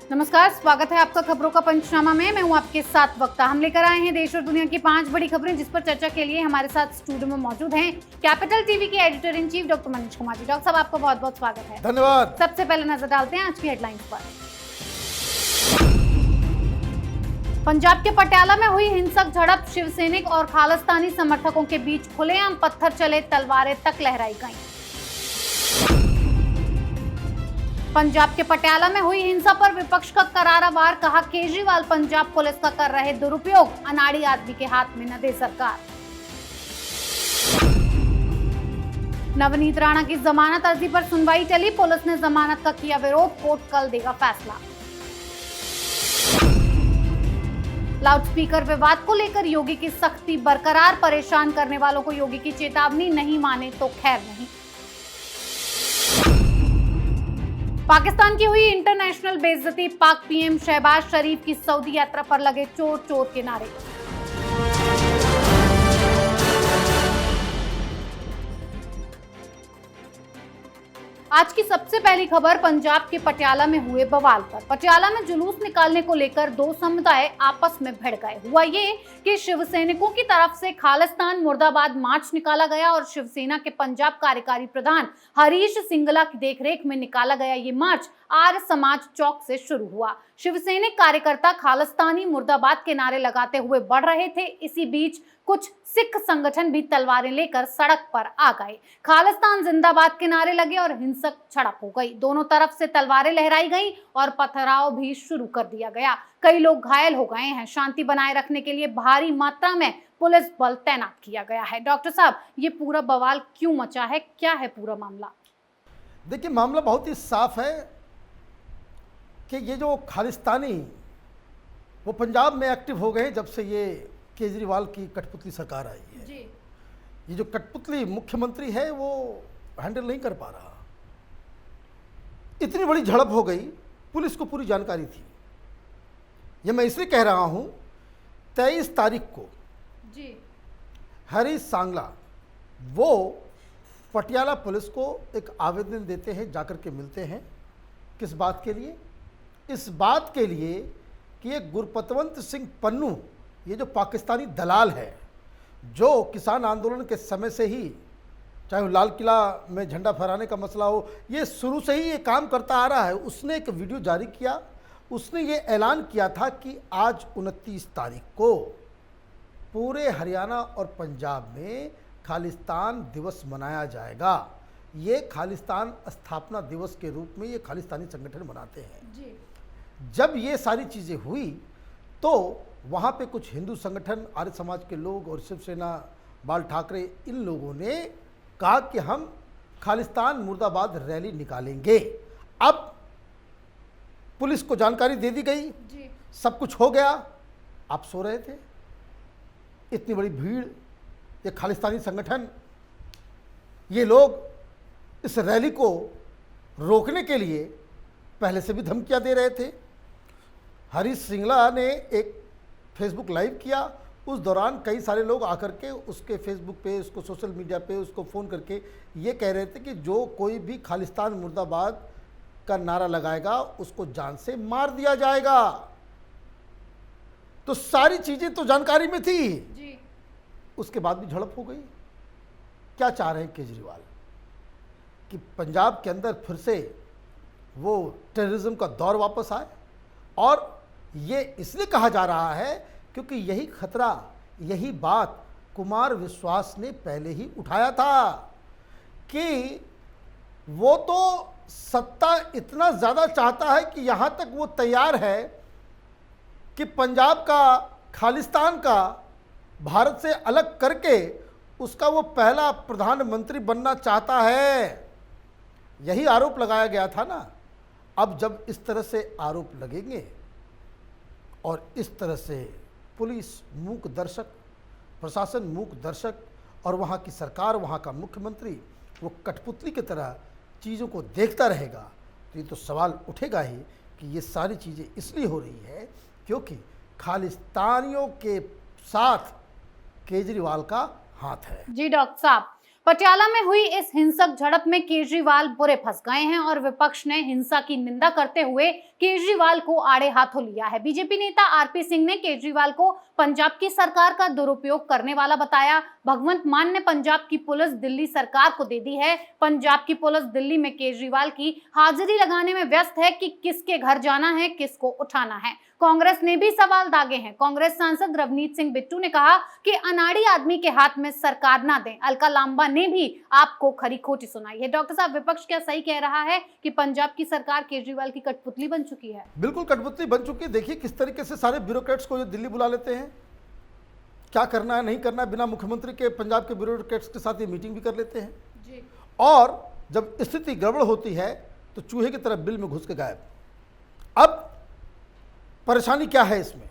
नमस्कार, स्वागत है आपका खबरों का पंचनामा में। मैं हूं आपके साथ वक्ता। हम लेकर आए हैं देश और दुनिया की 5 बड़ी खबरें, जिस पर चर्चा के लिए हमारे साथ स्टूडियो में मौजूद हैं कैपिटल टीवी के editor in chief doctor Manish Kumar ji. Doctor साहब, आपका बहुत बहुत स्वागत है। धन्यवाद। सबसे पहले नजर डालते हैं आज की हेडलाइंस पर। पंजाब के पटियाला में हुई हिंसक झड़प, शिवसैनिक और खालिस्तानी समर्थकों के बीच खुलेआम पत्थर चले, तलवारें तक लहराई गईं। पंजाब के पटियाला में हुई हिंसा पर विपक्ष का करारा वार, कहा केजरीवाल पंजाब पुलिस का कर रहे दुरुपयोग, अनाड़ी आदमी के हाथ में न दे सरकार। नवनीत राणा की जमानत अर्जी पर सुनवाई चली, पुलिस ने जमानत का किया विरोध, कोर्ट कल देगा फैसला। लाउडस्पीकर विवाद को लेकर योगी की सख्ती बरकरार, परेशान करने वालों को योगी की चेतावनी, नहीं माने तो खैर नहीं। पाकिस्तान की हुई इंटरनेशनल बेइज्जती, पाक पीएम शहबाज शरीफ की सऊदी यात्रा पर लगे चोर चोर के नारे। आज की सबसे पहली खबर पंजाब के पटियाला में हुए बवाल पर। पटियाला में जुलूस निकालने को लेकर दो समुदाय आपस में भिड़ गए। हुआ ये कि शिवसैनिकों की तरफ से खालिस्तान मुर्दाबाद मार्च निकाला गया और शिवसेना के पंजाब कार्यकारी प्रधान हरीश सिंगला की देखरेख में निकाला गया ये मार्च आर्य समाज चौक से शुरू हुआ। शिवसैनिक कार्यकर्ता खालिस्तानी मुर्दाबाद के नारे लगाते हुए बढ़ रहे थे। इसी बीच कुछ सिख संगठन भी तलवारें लेकर सड़क पर आ गए। खालिस्तान जिंदाबाद के नारे लगे और हिंसक झड़प हो गई। दोनों तरफ से तलवारें लहराई गईं और पथराव भी शुरू कर दिया गया। कई लोग घायल हो गए हैं। शांति बनाए रखने के लिए भारी मात्रा में पुलिस बल तैनात किया गया है। डॉक्टर साहब, ये पूरा बवाल क्यों मचा है? क्या है पूरा मामला? देखिए, मामला बहुत ही साफ है कि ये जो खालिस्तानी वो पंजाब में एक्टिव हो गए जब से ये केजरीवाल की कठपुतली सरकार आई है जी। ये जो कठपुतली मुख्यमंत्री है वो हैंडल नहीं कर पा रहा। इतनी बड़ी झड़प हो गई, पुलिस को पूरी जानकारी थी। ये मैं इसलिए कह रहा हूं, 23 तारीख को जी हरीश सांगला वो पटियाला पुलिस को एक आवेदन देते हैं, जाकर के मिलते हैं। किस बात के लिए? इस बात के लिए कि ये गुरपतवंत सिंह पन्नू, ये जो पाकिस्तानी दलाल है, जो किसान आंदोलन के समय से ही, चाहे वो लाल किला में झंडा फहराने का मसला हो, ये शुरू से ही ये काम करता आ रहा है। उसने एक वीडियो जारी किया। उसने ये ऐलान किया था कि आज 29 तारीख को पूरे हरियाणा और पंजाब में खालिस्तान दिवस मनाया जाएगा। ये खालिस्तान स्थापना दिवस के रूप में ये खालिस्तानी संगठन मनाते हैं जी। जब ये सारी चीज़ें हुई तो वहाँ पे कुछ हिंदू संगठन, आर्य समाज के लोग और शिवसेना, बाल ठाकरे, इन लोगों ने कहा कि हम खालिस्तान मुर्दाबाद रैली निकालेंगे। अब पुलिस को जानकारी दे दी गई जी। सब कुछ हो गया। आप सो रहे थे, इतनी बड़ी भीड़, ये खालिस्तानी संगठन, ये लोग इस रैली को रोकने के लिए पहले से भी धमकियां दे रहे थे। हरीश सिंगला ने एक फेसबुक लाइव किया। उस दौरान कई सारे लोग आकर के उसके फेसबुक पे, उसको सोशल मीडिया पे उसको फ़ोन करके ये कह रहे थे कि जो कोई भी खालिस्तान मुर्दाबाद का नारा लगाएगा उसको जान से मार दिया जाएगा। तो सारी चीज़ें तो जानकारी में थी जी। उसके बाद भी झड़प हो गई। क्या चाह रहे हैं केजरीवाल? कि पंजाब के अंदर फिर से वो टेररिज्म का दौर वापस आए। और ये इसलिए कहा जा रहा है क्योंकि यही खतरा, यही बात कुमार विश्वास ने पहले ही उठाया था कि वो तो सत्ता इतना ज़्यादा चाहता है कि यहाँ तक वो तैयार है कि पंजाब का, खालिस्तान का भारत से अलग करके उसका वो पहला प्रधानमंत्री बनना चाहता है। यही आरोप लगाया गया था ना। अब जब इस तरह से आरोप लगेंगे और इस तरह से पुलिस मूक दर्शक, प्रशासन मूक दर्शक और वहाँ की सरकार, वहाँ का मुख्यमंत्री वो कठपुतली की तरह चीज़ों को देखता रहेगा, तो ये तो सवाल उठेगा ही कि ये सारी चीज़ें इसलिए हो रही है क्योंकि खालिस्तानियों के साथ केजरीवाल का हाथ है। जी डॉक्टर साहब, पटियाला में हुई इस हिंसक झड़प में केजरीवाल बुरे फंस गए हैं और विपक्ष ने हिंसा की निंदा करते हुए केजरीवाल को आड़े हाथों लिया है। बीजेपी नेता आरपी सिंह ने केजरीवाल को पंजाब की सरकार का दुरुपयोग करने वाला बताया। भगवंत मान ने पंजाब की पुलिस दिल्ली सरकार को दे दी है। पंजाब की पुलिस दिल्ली में केजरीवाल की हाजिरी लगाने में व्यस्त है कि किसके घर जाना है, किसको उठाना है। कांग्रेस ने भी सवाल दागे हैं। कांग्रेस सांसद रवनीत सिंह बिट्टू ने कहा कि अनाड़ी आदमी के हाथ में सरकार ना दें। अलका लांबा ने भी आपको खरी खोटी सुनाई है। डॉक्टर साहब, विपक्ष क्या सही कह रहा है कि पंजाब की सरकार केजरीवाल की कठपुतली बन चुकी है? बिल्कुल कठपुतली बन चुकी है। देखिए किस तरीके से सारे ब्यूरोक्रेट्स को ये दिल्ली बुला लेते हैं, क्या करना है नहीं करना है, बिना मुख्यमंत्री के पंजाब के ब्यूरोक्रेट्स के साथ ये मीटिंग भी कर लेते हैं जी। और जब स्थिति गड़बड़ होती है तो चूहे की तरह बिल में घुस के गायब। अब परेशानी क्या है इसमें?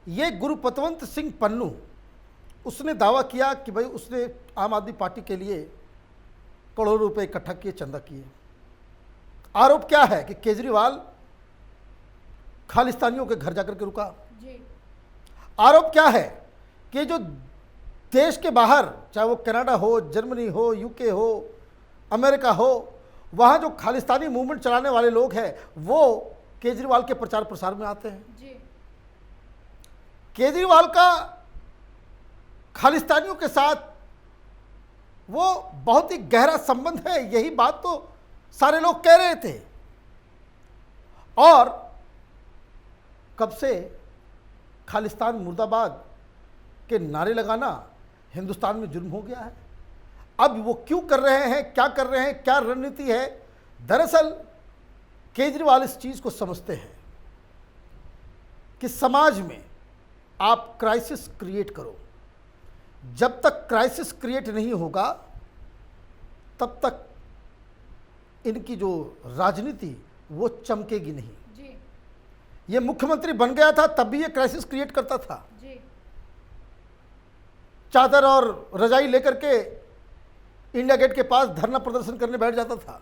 ये गुरुपतवंत सिंह पन्नू, उसने दावा किया कि भाई उसने आम आदमी पार्टी के लिए करोड़ों रुपए इकट्ठा किए, चंदा किए। आरोप क्या है कि केजरीवाल खालिस्तानियों के घर जाकर के रुका जी। आरोप क्या है कि जो देश के बाहर, चाहे वो कनाडा हो, जर्मनी हो, यूके हो, अमेरिका हो, वहाँ जो खालिस्तानी मूवमेंट चलाने वाले लोग हैं वो केजरीवाल के प्रचार प्रसार में आते हैं जी। केजरीवाल का खालिस्तानियों के साथ वो बहुत ही गहरा संबंध है, यही बात तो सारे लोग कह रहे थे। और कब से खालिस्तान मुर्दाबाद के नारे लगाना हिंदुस्तान में जुर्म हो गया है। अब वो क्यों कर रहे हैं, क्या कर रहे हैं, क्या रणनीति है? दरअसल केजरीवाल इस चीज को समझते हैं कि समाज में आप क्राइसिस क्रिएट करो, जब तक क्राइसिस क्रिएट नहीं होगा तब तक इनकी जो राजनीति वो चमकेगी नहीं। जी। ये मुख्यमंत्री बन गया था तब भी ये क्राइसिस क्रिएट करता था। जी। चादर और रजाई लेकर के इंडिया गेट के पास धरना प्रदर्शन करने बैठ जाता था।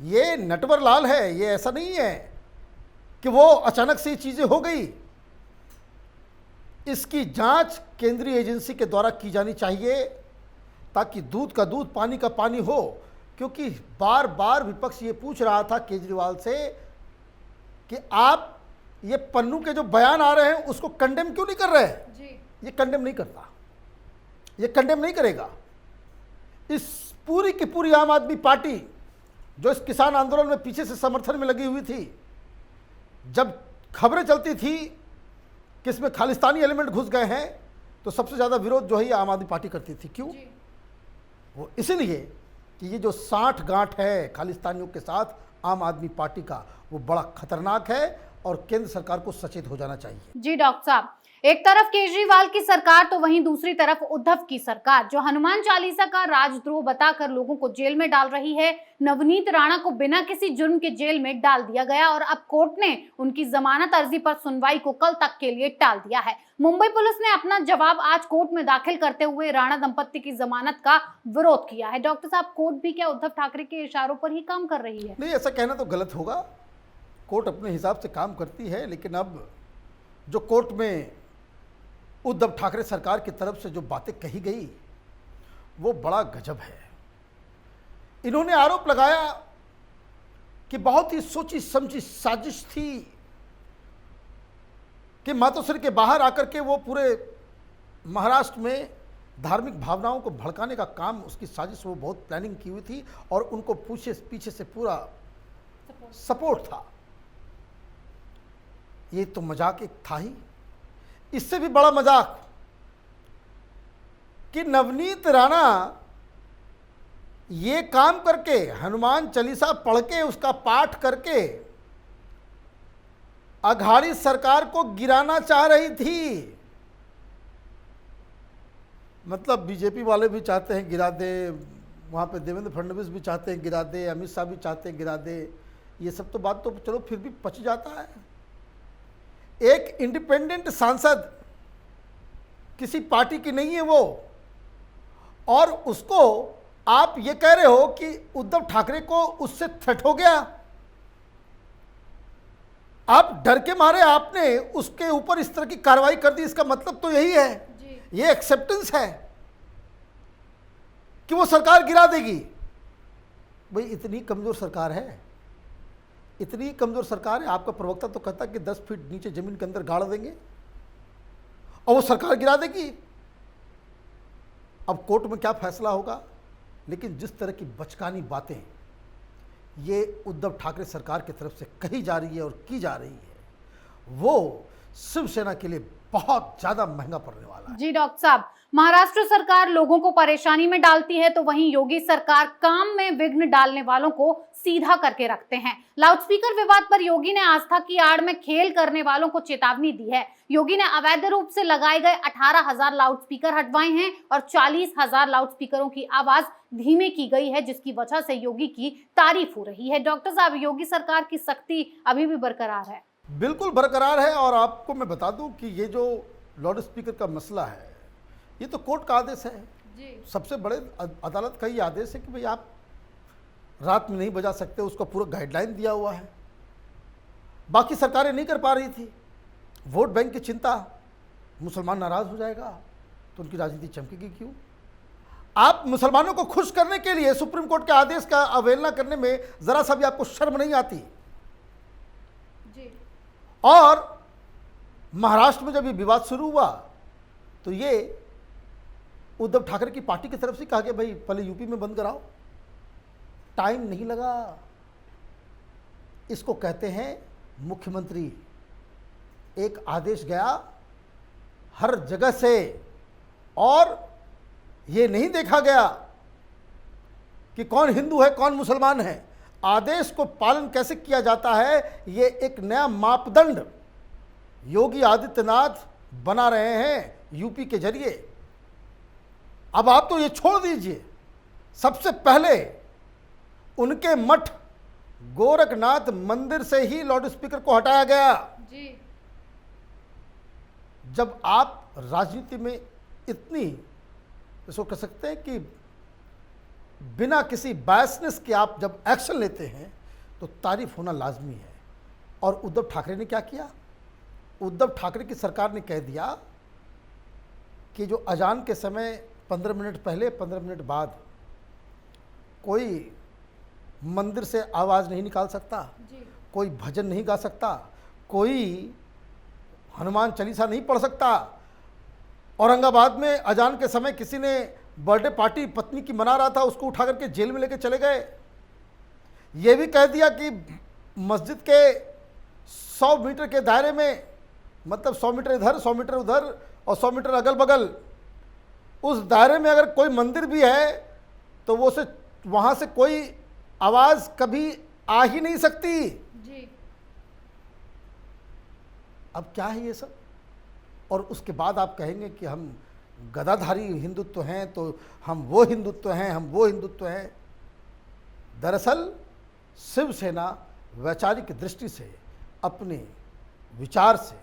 ये नटवर लाल है, ये ऐसा नहीं है कि वो अचानक से ये चीज़ें हो गई। इसकी जांच केंद्रीय एजेंसी के द्वारा की जानी चाहिए ताकि दूध का दूध पानी का पानी हो। क्योंकि बार बार विपक्ष ये पूछ रहा था केजरीवाल से कि आप ये पन्नू के जो बयान आ रहे हैं उसको कंडेम क्यों नहीं कर रहे हैं? जी। ये कंडेम नहीं करता, ये कंडेम नहीं करेगा। इस पूरी की पूरी आम आदमी पार्टी जो इस किसान आंदोलन में पीछे से समर्थन में लगी हुई थी, जब खबरें चलती थी कि इसमें खालिस्तानी एलिमेंट घुस गए हैं तो सबसे ज़्यादा विरोध जो है ये आम आदमी पार्टी करती थी। क्यों? वो इसलिए कि ये जो साठ गांठ है खालिस्तानियों के साथ आम आदमी पार्टी का, वो बड़ा खतरनाक है और केंद्र सरकार को सचेत हो जाना चाहिए। जी डॉक्टर साहब, एक तरफ केजरीवाल की सरकार तो वहीं दूसरी तरफ उद्धव की सरकार जो हनुमान चालीसा का राजद्रोह बताकर लोगों को जेल में डाल रही है। नवनीत राणा को बिना किसी जुर्म के जेल में डाल दिया गया और अब कोर्ट ने उनकी जमानत अर्जी पर सुनवाई को कल तक के लिए टाल दिया है। मुंबई पुलिस ने अपना जवाब आज कोर्ट में दाखिल करते हुए राणा दंपत्ति की जमानत का विरोध किया है। डॉक्टर साहब, कोर्ट भी क्या उद्धव ठाकरे के इशारों पर ही काम कर रही है? नहीं, ऐसा कहना तो गलत होगा। कोर्ट अपने हिसाब से काम करती है, लेकिन अब जो कोर्ट में उद्धव ठाकरे सरकार की तरफ से जो बातें कही गई वो बड़ा गजब है। इन्होंने आरोप लगाया कि बहुत ही सोची समझी साजिश थी कि मातोश्री के बाहर आकर के वो पूरे महाराष्ट्र में धार्मिक भावनाओं को भड़काने का काम, उसकी साजिश वो बहुत प्लानिंग की हुई थी और उनको पीछे से पूरा सपोर्ट था। ये तो मजाक एक था ही। इससे भी बड़ा मजाक कि नवनीत राणा ये काम करके, हनुमान चालीसा पढ़ के, उसका पाठ करके अघाड़ी सरकार को गिराना चाह रही थी। मतलब बीजेपी वाले भी चाहते हैं गिरा दे, वहाँ पे देवेंद्र फडणवीस भी चाहते हैं गिरा दे, अमित शाह भी चाहते हैं गिरा दे। ये सब तो बात तो चलो फिर भी पच जाता है। एक इंडिपेंडेंट सांसद, किसी पार्टी की नहीं है वो, और उसको आप ये कह रहे हो कि उद्धव ठाकरे को उससे थ्रेट हो गया। आप डर के मारे आपने उसके ऊपर इस तरह की कार्रवाई कर दी। इसका मतलब तो यही है जी। ये एक्सेप्टेंस है कि वो सरकार गिरा देगी। भाई इतनी कमजोर सरकार है, इतनी कमज़ोर सरकार है, आपका प्रवक्ता तो कहता है कि 10 फीट नीचे ज़मीन के अंदर गाड़ देंगे और वो सरकार गिरा देगी। अब कोर्ट में क्या फैसला होगा, लेकिन जिस तरह की बचकानी बातें ये उद्धव ठाकरे सरकार की तरफ से कही जा रही है और की जा रही है, वो शिवसेना के लिए बहुत ज़्यादा महंगा पड़ने वाला है। जी डॉक्टर साहब, महाराष्ट्र सरकार लोगों को परेशानी में डालती है तो वहीं योगी सरकार काम में विघ्न डालने वालों को सीधा करके रखते हैं। लाउडस्पीकर विवाद पर योगी ने आस्था की आड़ में खेल करने वालों को चेतावनी दी है। योगी ने अवैध रूप से लगाए गए 18,000 लाउडस्पीकर हटवाए हैं और 40,000 लाउडस्पीकरों की आवाज धीमे की गई है, जिसकी वजह से योगी की तारीफ हो रही है। डॉक्टर साहब, योगी सरकार की सख्ती अभी भी बरकरार है? बिल्कुल बरकरार है। और आपको मैं बता दूं कि ये जो लाउड स्पीकर का मसला है, ये तो कोर्ट का आदेश है जी। सबसे बड़े अदालत का ही आदेश है कि भाई आप रात में नहीं बजा सकते, उसका पूरा गाइडलाइन दिया हुआ है। बाकी सरकारें नहीं कर पा रही थी, वोट बैंक की चिंता, मुसलमान नाराज हो जाएगा तो उनकी राजनीति चमकेगी क्यों। आप मुसलमानों को खुश करने के लिए सुप्रीम कोर्ट के आदेश का अवहेलना करने में जरा सा भी आपको शर्म नहीं आती जी। और महाराष्ट्र में जब ये विवाद शुरू हुआ तो ये उद्धव ठाकरे की पार्टी की तरफ से कहा गया भाई पहले यूपी में बंद कराओ, टाइम नहीं लगा। इसको कहते हैं मुख्यमंत्री, एक आदेश गया हर जगह से और ये नहीं देखा गया कि कौन हिंदू है कौन मुसलमान है। आदेश को पालन कैसे किया जाता है, ये एक नया मापदंड योगी आदित्यनाथ बना रहे हैं यूपी के जरिए। अब आप तो ये छोड़ दीजिए, सबसे पहले उनके मठ गोरखनाथ मंदिर से ही लाउड स्पीकर को हटाया गया जी। जब आप राजनीति में इतनी, इसको कह सकते हैं कि बिना किसी बायसनेस के आप जब एक्शन लेते हैं तो तारीफ होना लाजमी है। और उद्धव ठाकरे ने क्या किया, उद्धव ठाकरे की सरकार ने कह दिया कि जो अजान के समय 15 मिनट पहले 15 मिनट बाद कोई मंदिर से आवाज़ नहीं निकाल सकता जी। कोई भजन नहीं गा सकता, कोई हनुमान चालीसा नहीं पढ़ सकता। औरंगाबाद में अजान के समय किसी ने बर्थडे पार्टी पत्नी की मना रहा था, उसको उठा करके जेल में लेके चले गए। ये भी कह दिया कि मस्जिद के 100 मीटर के दायरे में, मतलब 100 मीटर इधर 100 मीटर उधर और 100 मीटर अगल बगल, उस दायरे में अगर कोई मंदिर भी है तो वो से वहाँ से कोई आवाज़ कभी आ ही नहीं सकती जी। अब क्या है ये सब। और उसके बाद आप कहेंगे कि हम गदाधारी हिंदुत्व हैं तो हम वो हिंदुत्व हैं, हम वो हिंदुत्व हैं। दरअसल शिवसेना वैचारिक दृष्टि से अपने विचार से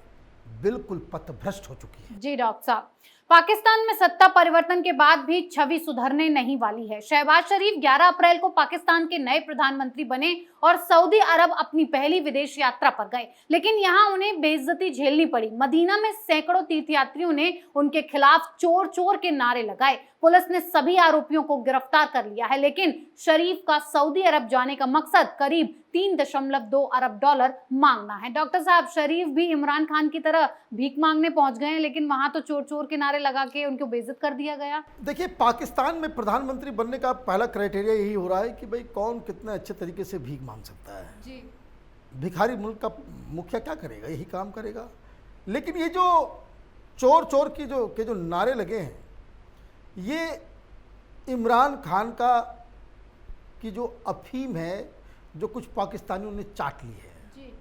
बिल्कुल पथभ्रष्ट हो चुकी है। जी डॉक्टर साहब, पाकिस्तान में सत्ता परिवर्तन के बाद भी छवि सुधरने नहीं वाली है। शहबाज शरीफ 11 अप्रैल को पाकिस्तान के नए प्रधानमंत्री बने और सऊदी अरब अपनी पहली विदेश यात्रा पर गए, लेकिन यहां उन्हें बेइज्जती झेलनी पड़ी। मदीना में सैकड़ों तीर्थयात्रियों ने उनके खिलाफ चोर चोर के नारे लगाए। पुलिस ने सभी आरोपियों को गिरफ्तार कर लिया है, लेकिन शरीफ का सऊदी अरब जाने का मकसद करीब $3.2 अरब मांगना है। डॉक्टर साहब, शरीफ भी इमरान खान की तरह भीख मांगने पहुंच गए हैं, लेकिन वहां तो चोर चोर के नारे लगा के उनको बेइज्जत कर दिया गया। देखिए, पाकिस्तान में प्रधानमंत्री बनने का पहला क्राइटेरिया यही हो रहा है कि भाई कौन कितने अच्छे तरीके से भीख मांग सकता है जी। भिखारी मुल्क का मुखिया क्या करेगा, यही काम करेगा। लेकिन ये जो चोर चोर की जो नारे लगे हैं, ये इमरान खान का की जो अफीम है जो कुछ पाकिस्तानियों ने चाट ली है जी।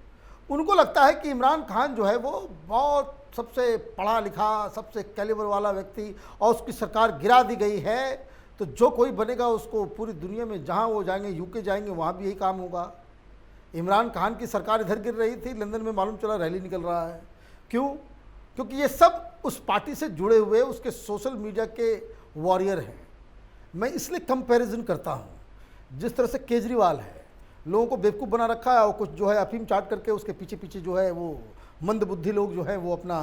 उनको लगता है कि इमरान खान जो है वो बहुत सबसे पढ़ा लिखा, सबसे कैलिबर वाला व्यक्ति, और उसकी सरकार गिरा दी गई है तो जो कोई बनेगा उसको पूरी दुनिया में जहाँ वो जाएंगे, यूके जाएंगे, वहाँ भी यही काम होगा। इमरान खान की सरकार इधर गिर रही थी, लंदन में मालूम चला रैली निकल रहा है। क्यों? क्योंकि ये सब उस पार्टी से जुड़े हुए उसके सोशल मीडिया के वॉरियर हैं। मैं इसलिए कंपैरिजन करता हूँ, जिस तरह से केजरीवाल है, लोगों को बेवकूफ़ बना रखा है और कुछ जो है अफीम चाट करके उसके पीछे पीछे जो है वो मंद बुद्धि लोग जो हैं वो अपना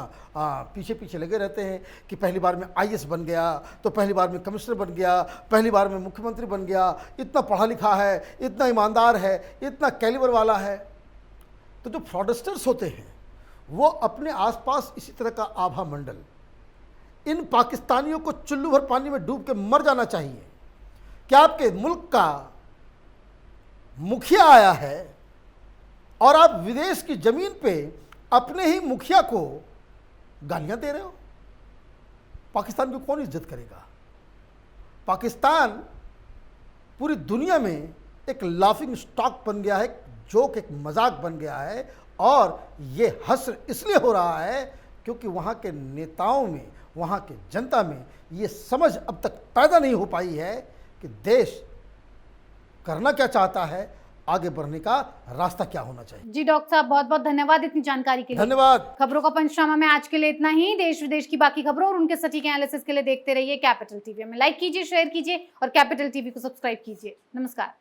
पीछे पीछे लगे रहते हैं कि पहली बार में आईएएस बन गया तो पहली बार में कमिश्नर बन गया, पहली बार में मुख्यमंत्री बन गया, इतना पढ़ा लिखा है, इतना ईमानदार है, इतना कैलिबर वाला है। तो जो फ्रॉडस्टर्स होते हैं वो अपने आसपास इसी तरह का आभा मंडल, इन पाकिस्तानियों को चुल्लू भर पानी में डूब के मर जाना चाहिए। क्या आपके मुल्क का मुखिया आया है और आप विदेश की जमीन पे अपने ही मुखिया को गालियां दे रहे हो? पाकिस्तान की कौन इज्जत करेगा? पाकिस्तान पूरी दुनिया में एक लाफिंग स्टॉक बन गया है, जोक, एक मजाक बन गया है। और ये हश्र इसलिए हो रहा है क्योंकि वहाँ के नेताओं में, वहाँ के जनता में ये समझ अब तक पैदा नहीं हो पाई है कि देश करना क्या चाहता है, आगे बढ़ने का रास्ता क्या होना चाहिए। जी डॉक्टर साहब, बहुत बहुत धन्यवाद इतनी जानकारी के लिए। धन्यवाद। खबरों का पंचनामा में आज के लिए इतना ही। देश विदेश की बाकी खबरों और उनके सटीक एनालिसिस के लिए देखते रहिए कैपिटल टीवी में। लाइक कीजिए, शेयर कीजिए और कैपिटल टीवी को सब्सक्राइब कीजिए। नमस्कार।